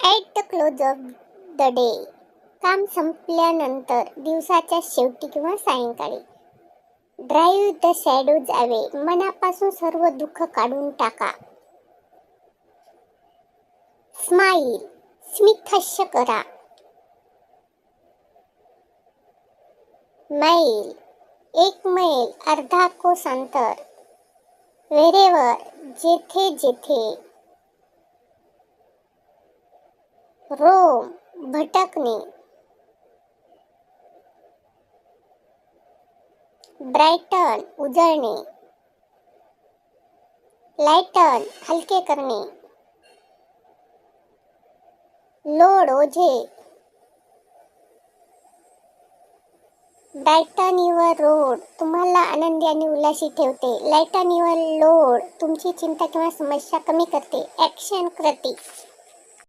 At the close of the day, काम संपल्यानंतर दिवसाच्या शेवटी किंवा सायंकाळी. ड्राईव्ह द शॅडोज अवे, मनापासून सर्व दुःख काढून टाका. स्माईल, स्मितहास्य करा. मैल, 1 मैल, अर्धा कोस अंतर. व्हेरेवर, जेथे जेथे. रोम, भटकणे. ब्रायटन, उजळणे. लायटन, हलके करणे. लोड, ओझे. ब्रायटन युअर रोड, तुम्हाला आनंदी आणि उल्हासी ठेवते. लायटन युअर लोड, तुमची चिंता किंवा समस्या कमी करते. ॲक्शन, कृती.